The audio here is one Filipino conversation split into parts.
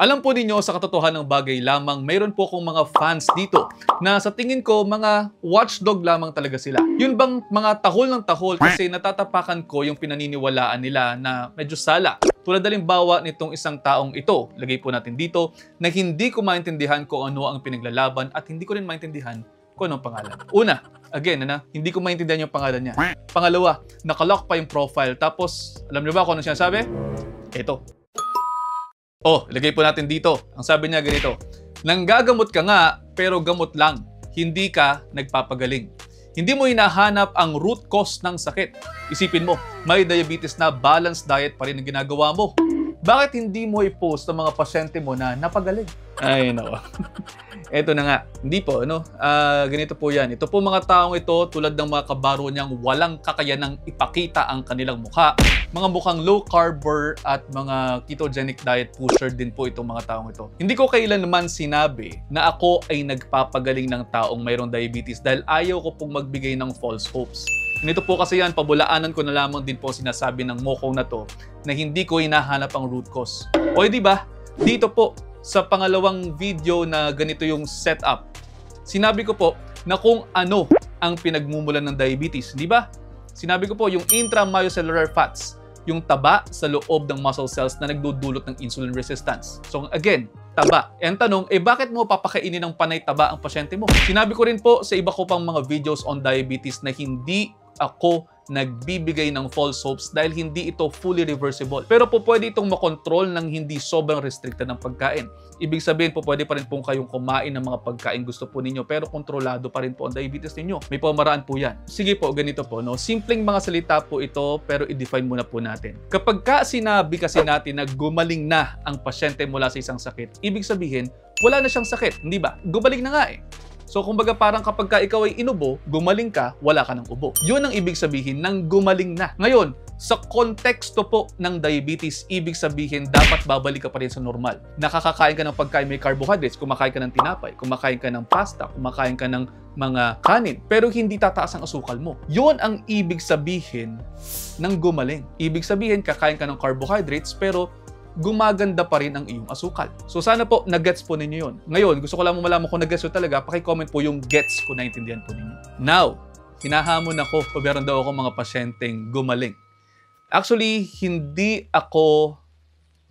Alam po ninyo, sa katotohanan ng bagay lamang, mayroon po akong mga fans dito na sa tingin ko mga watchdog lamang talaga sila. Yun bang mga tahol ng tahol kasi natatapakan ko yung pinaniniwalaan nila na medyo sala. Tulad halimbawa nitong isang taong ito, lagay po natin dito, na hindi ko maintindihan kung ano ang pinaglalaban at hindi ko rin maintindihan kung anong pangalan. Una, again, hindi ko maintindihan yung pangalan niya. Pangalawa, nakalock pa yung profile. Tapos, alam niyo ba kung ano sinasabi? Ito. Oh, lagay po natin dito. Ang sabi niya ganito, nanggagamot ka nga, pero gamot lang. Hindi ka nagpapagaling. Hindi mo hinahanap ang root cause ng sakit. Isipin mo, may diabetes na, balanced diet pa rin ang ginagawa mo. Bakit hindi mo i-post ang mga pasyente mo na napagaling? Ay, nako. Eto na nga. Hindi po, ganito po yan. Ito po mga taong ito, tulad ng mga kabaro niyang walang kakayanang ipakita ang kanilang mukha. Mga mukhang low carber at mga ketogenic diet pusher din po itong mga taong ito. Hindi ko kailanman sinabi na ako ay nagpapagaling ng taong mayroong diabetes dahil ayaw ko pong magbigay ng false hopes. Ganito po kasi yan, pabulaanan ko na lamang din po sinasabi ng mokong na to na hindi ko hinahanap ang root cause. O di ba? Dito po, sa pangalawang video na ganito yung setup, sinabi ko po na kung ano ang pinagmumulan ng diabetes, di ba? Sinabi ko po yung intramyocellular fats, yung taba sa loob ng muscle cells na nagdudulot ng insulin resistance. So again, taba. Ang tanong, bakit mo papakainin ng panay taba ang pasyente mo? Sinabi ko rin po sa iba ko pang mga videos on diabetes na hindi ako nagbibigay ng false hopes dahil hindi ito fully reversible. Pero po pwede itong makontrol ng hindi sobrang restricted ng pagkain. Ibig sabihin po pwede pa rin po kayong kumain ng mga pagkain gusto po ninyo pero kontrolado pa rin po ang diabetes ninyo. May pamaraan po yan. Sige po, ganito po. Simpleng mga salita po ito pero i-define muna po natin. Kapag sinabi kasi natin na gumaling na ang pasyente mula sa isang sakit, ibig sabihin wala na siyang sakit. Hindi ba? Gumaling na nga eh. So kumbaga parang kapag ikaw ay inubo, gumaling ka, wala ka ng ubo. Yun ang ibig sabihin ng gumaling na. Ngayon, sa konteksto po ng diabetes, ibig sabihin dapat babalik ka pa rin sa normal. Nakakakain ka ng pagkain may carbohydrates, kumakain ka ng tinapay, kumakain ka ng pasta, kumakain ka ng mga kanin, pero hindi tataas ang asukal mo. Yun ang ibig sabihin ng gumaling. Ibig sabihin, kakain ka ng carbohydrates, pero gumaganda pa rin ang iyong asukal. So sana po nag-gets po ninyo yun. Ngayon, gusto ko lang malaman kung nag-gets ko talaga, paki-comment po yung gets kung naintindihan po ninyo. Now, hinahamon ako o meron daw ako mga pasyenteng gumaling. Actually, hindi ako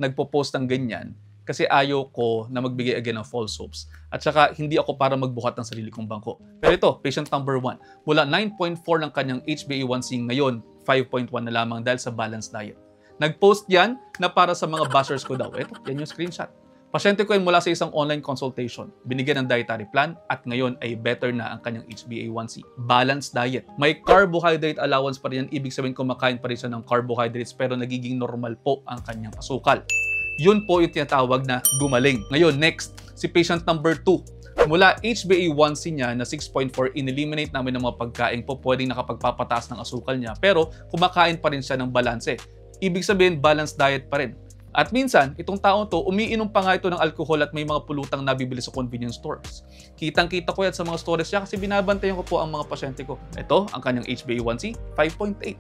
nagpo-post ng ganyan kasi ayaw ko na magbigay again ng false hopes. At saka, hindi ako para magbuhat ng sarili kong bangko. Pero ito, patient number 1. Mula 9.4 ng kanyang HbA1c, ngayon 5.1 na lamang dahil sa balanced diet. Nag-post yan na para sa mga bashers ko daw. Ito, yan yung screenshot. Pasyente ko yan mula sa isang online consultation. Binigyan ng dietary plan at ngayon ay better na ang kanyang HbA1c. Balanced diet. May carbohydrate allowance pa rin yan. Ibig sabihin kumakain pa rin siya ng carbohydrates pero nagiging normal po ang kanyang asukal. Yun po yung tinatawag na gumaling. Ngayon, next, si patient number 2. Mula HbA1c niya na 6.4, in-eliminate namin ng mga pagkain po pwedeng nakapagpapataas ng asukal niya pero kumakain pa rin siya ng balanse. Ibig sabihin, balanced diet pa rin. At minsan, itong taong to, umiinom pa nga ito ng alcohol at may mga pulutang nabibili sa convenience stores. Kitang-kita ko yan sa mga stores niya kasi binabantayan ko po ang mga pasyente ko. Ito, ang kanyang HbA1c, 5.8.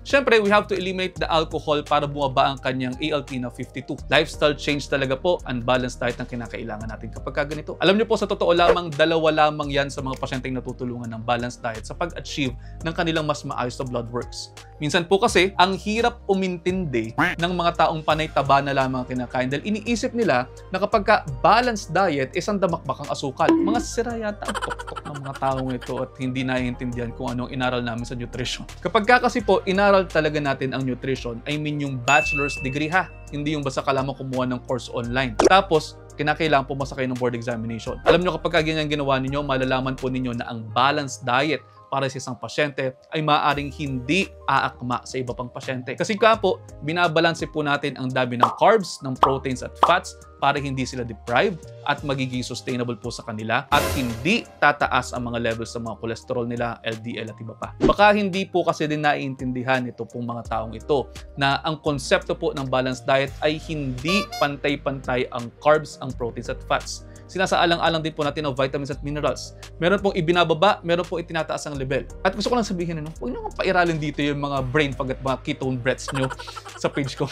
Siyempre, we have to eliminate the alcohol para bumaba ang kanyang ALT na 52. Lifestyle change talaga po, unbalanced diet ang kinakailangan natin kapag ganito. Alam niyo po, sa totoo lamang, dalawa lamang yan sa mga pasyenteng natutulungan ng balanced diet sa pag-achieve ng kanilang mas maayos na blood works. Minsan po kasi, ang hirap umintindi ng mga taong panay taba na lamang kinakain dahil iniisip nila na kapag balanced diet, isang damakbak ang asukal. Mga sira yata ang tok-tok ng mga taong ito at hindi naiintindihan kung anong inaral namin sa nutrition. Kapag kasi po, inaral talaga natin ang nutrition, I mean yung bachelor's degree ha. Hindi yung basta ka lamang kumuha ng course online. Tapos, kinakailangan po masakay ng board examination. Alam nyo kapag ganyan ginawa ninyo, malalaman po ninyo na ang balanced diet para sa isang pasyente ay maaaring hindi aakma sa iba pang pasyente. Kasi nga po, binabalanse po natin ang dami ng carbs, ng proteins at fats para hindi sila deprived at magiging sustainable po sa kanila at hindi tataas ang mga levels sa mga cholesterol nila, LDL at iba pa. Baka hindi po kasi din naiintindihan ito pong mga taong ito na ang konsepto po ng balanced diet ay hindi pantay-pantay ang carbs, ang proteins at fats. Sinasaalang-alang din po natin ng vitamins at minerals. Meron pong ibinababa, meron pong itinataas ang level. At gusto ko lang sabihin, huwag nyo pairalin dito yung mga brain fog at mga ketone breaths nyo sa page ko.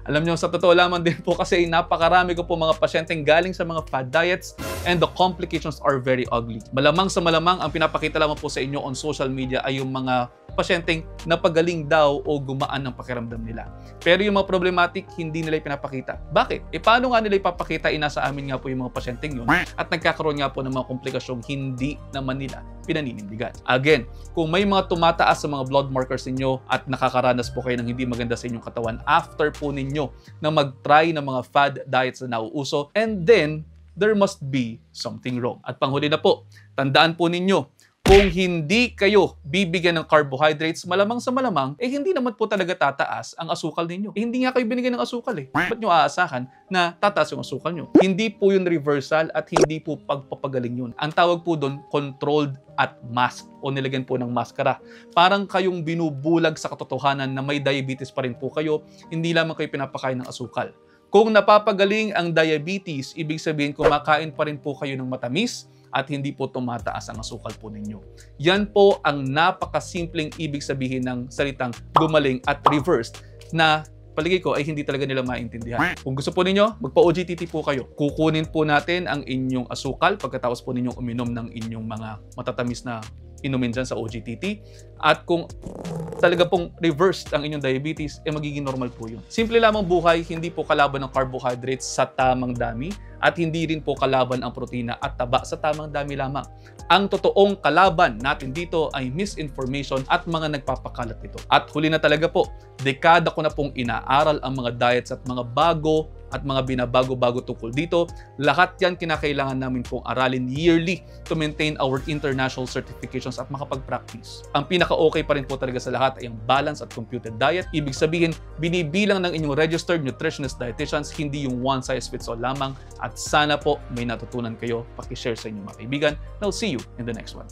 Alam nyo, sa totoo lamang din po kasi napakarami ko po mga pasyenteng galing sa mga fad diets and the complications are very ugly. Malamang sa malamang, ang pinapakita lamang po sa inyo on social media ay yung mga pasyenteng napagaling daw o gumaan ng pakiramdam nila. Pero yung mga problematic, hindi nila ipinapakita. Bakit? Paano nga nila ipapakita? Nasa amin nga po yung mga pasyenteng yun at nagkakaroon nga po ng mga komplikasyong hindi naman nila pinaninindigan. Again, kung may mga tumataas sa mga blood markers ninyo at nakakaranas po kayo ng hindi maganda sa inyong katawan after po ninyo na mag-try ng mga fad diets na nauuso, and then there must be something wrong. At panghuli na po, tandaan po ninyo, kung hindi kayo bibigyan ng carbohydrates, malamang sa malamang, hindi naman po talaga tataas ang asukal ninyo. Hindi nga kayo binigyan ng asukal Ba't nyo aasahan na tataas yung asukal nyo? Hindi po yun reversal at hindi po pagpapagaling yun. Ang tawag po doon, controlled at mask o nilagyan po ng maskara. Parang kayong binubulag sa katotohanan na may diabetes pa rin po kayo, hindi lamang kayo pinapakain ng asukal. Kung napapagaling ang diabetes, ibig sabihin kumakain pa rin po kayo ng matamis at hindi po tumataas ang asukal po ninyo. Yan po ang napakasimpleng ibig sabihin ng salitang gumaling at reversed na palagay ko ay hindi talaga nila maintindihan. Kung gusto po ninyo, magpa-OGTT po kayo. Kukunin po natin ang inyong asukal pagkatapos po ninyong uminom ng inyong mga matatamis na inumin dyan sa OGTT. At kung talaga pong reversed ang inyong diabetes, magiging normal po yun. Simple lamang buhay, hindi po kalaban ng carbohydrates sa tamang dami at hindi rin po kalaban ang protina at taba sa tamang dami lamang. Ang totoong kalaban natin dito ay misinformation at mga nagpapakalat nito. At huli na talaga po, dekada ko na pong inaaral ang mga diets at mga bago at mga binabago-bago tungkol dito. Lahat yan kinakailangan namin pong aralin yearly to maintain our international certifications at makapag-practice. Ang pinaka-okay pa rin po talaga sa lahat ay ang balanced at computed diet. Ibig sabihin, binibilang ng inyong registered nutritionist dietitians, hindi yung one size fits all lamang. At sana po may natutunan kayo. Paki-share sa inyong mga kaibigan. And I'll see you in the next one.